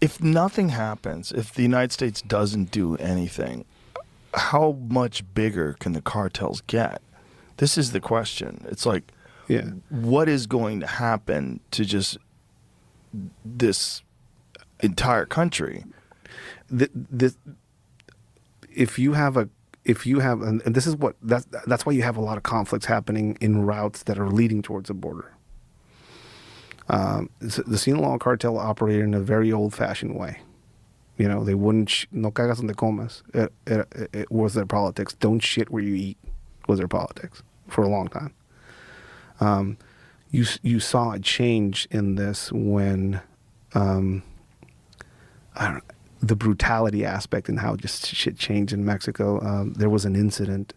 If nothing happens, if the United States doesn't do anything, how much bigger can the cartels get? This is the question. It's like, what is going to happen to just this entire country? If you have, and this is that's why you have a lot of conflicts happening in routes that are leading towards the border. The Sinaloa cartel operated in a very old-fashioned way. You know, they wouldn't no cagas donde comas. It was their politics. Don't shit where you eat was their politics for a long time. You saw a change in this when the brutality aspect and how just shit changed in Mexico. There was an incident.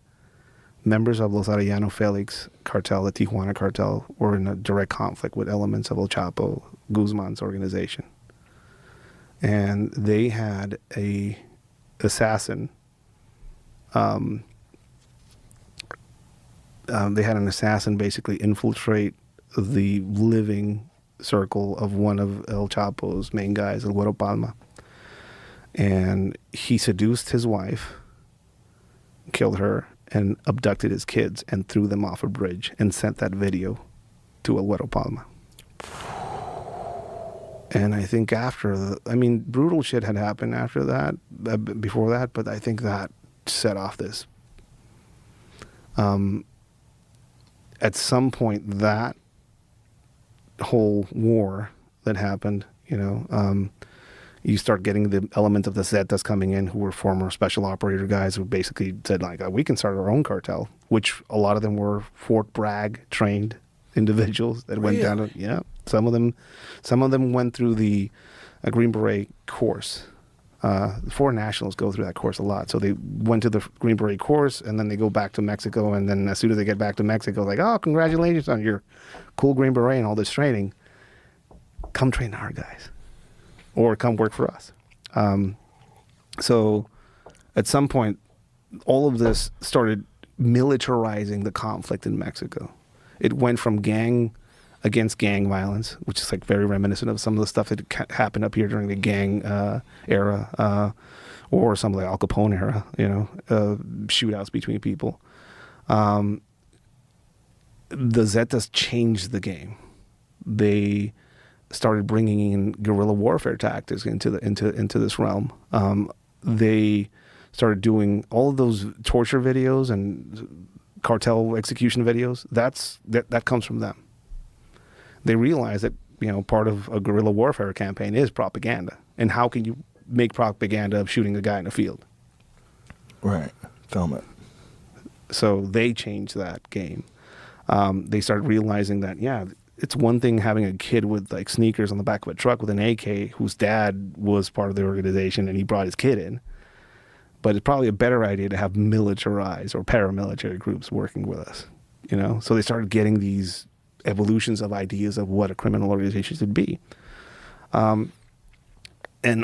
Members of Los Arellano Felix cartel, the Tijuana cartel, were in a direct conflict with elements of El Chapo Guzman's organization. And they had a assassin. They had an assassin basically infiltrate the living circle of one of El Chapo's main guys, El Güero Palma. And he seduced his wife, killed her, and abducted his kids and threw them off a bridge and sent that video to El Güero Palma. And I think brutal shit had happened after that, before that, but I think that set off this. At some point, that whole war that happened, you start getting the element of the Zetas coming in, who were former special operator guys who basically said, like, we can start our own cartel, which a lot of them were Fort Bragg trained individuals that went down to, some of them went through the Green Beret course. Foreign nationals go through that course a lot. So they went to the Green Beret course, and then they go back to Mexico, and then as soon as they get back to Mexico, like, oh, congratulations on your cool Green Beret and all this training. Come train our guys. Or come work for us. So at some point, all of this started militarizing the conflict in Mexico. It went from gang against gang violence, which is like very reminiscent of some of the stuff that happened up here during the gang era, or some of the Al Capone era, shootouts between people. The Zetas changed the game. They started bringing in guerrilla warfare tactics into this realm. They started doing all of those torture videos and cartel execution videos. That comes from them. They realized that part of a guerrilla warfare campaign is propaganda, and how can you make propaganda of shooting a guy in a field? Right, film it. So they changed that game. They started realizing that it's one thing having a kid with like sneakers on the back of a truck with an AK whose dad was part of the organization and he brought his kid in. But it's probably a better idea to have militarized or paramilitary groups working with us, So they started getting these evolutions of ideas of what a criminal organization should be. And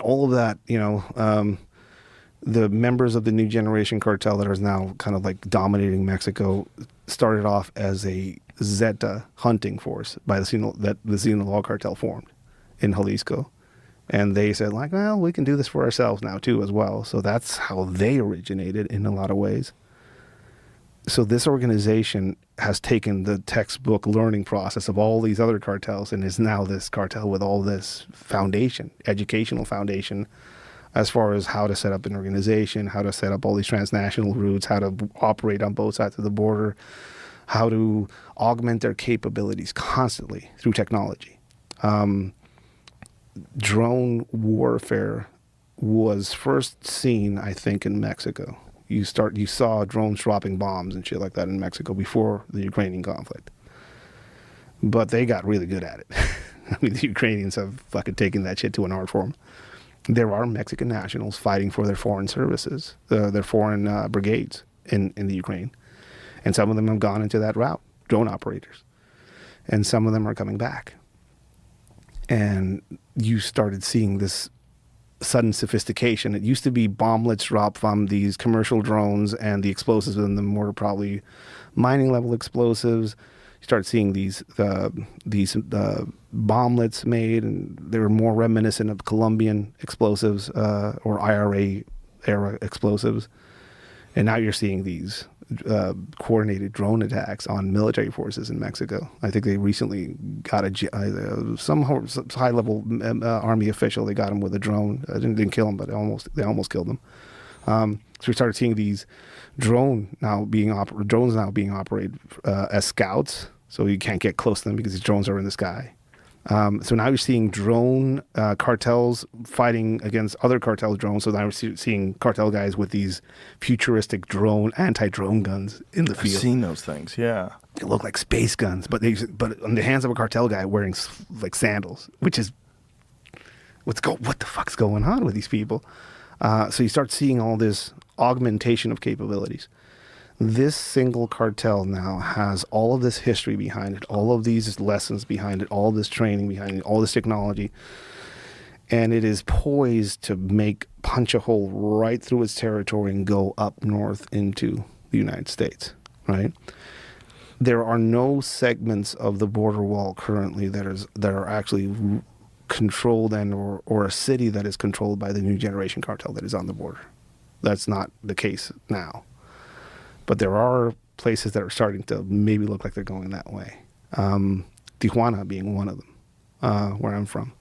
all of that, the members of the new generation cartel that is now kind of like dominating Mexico started off as a Zeta hunting force by the Sinaloa cartel formed in Jalisco. And they said, like, well, we can do this for ourselves now too as well. So that's how they originated in a lot of ways. So this organization has taken the textbook learning process of all these other cartels and is now this cartel with all this foundation, educational foundation, as far as how to set up an organization, how to set up all these transnational routes, how to operate on both sides of the border, how to augment their capabilities constantly through technology. Drone warfare was first seen, I think, in Mexico. You saw drones dropping bombs and shit like that in Mexico before the Ukrainian conflict. But they got really good at it. I mean, the Ukrainians have fucking taken that shit to an art form. There are Mexican nationals fighting for their foreign services, their foreign brigades in the Ukraine. And some of them have gone into that route, drone operators. And some of them are coming back. And you started seeing this sudden sophistication. It used to be bomblets dropped from these commercial drones, and the explosives in them were probably mining level explosives, You start seeing these bomblets made, and they were more reminiscent of Colombian explosives or IRA era explosives. And now you're seeing these coordinated drone attacks on military forces in Mexico. I think they recently got some high level army official. They got him with a drone. Didn't kill him, but they almost killed him. So we started seeing these drones now being operated as scouts. So you can't get close to them because these drones are in the sky. So now you're seeing drone cartels fighting against other cartel drones. So now we're seeing cartel guys with these futuristic anti-drone guns in the field. I've seen those things, yeah. They look like space guns, but on the hands of a cartel guy wearing like sandals, which is what the fuck's going on with these people? So you start seeing all this augmentation of capabilities. This single cartel now has all of this history behind it, all of these lessons behind it, all this training behind it, all this technology, and it is poised to punch a hole right through its territory and go up north into the United States, right? There are no segments of the border wall currently that are actually controlled or a city that is controlled by the new generation cartel that is on the border. That's not the case now. But there are places that are starting to maybe look like they're going that way. Tijuana being one of them, where I'm from.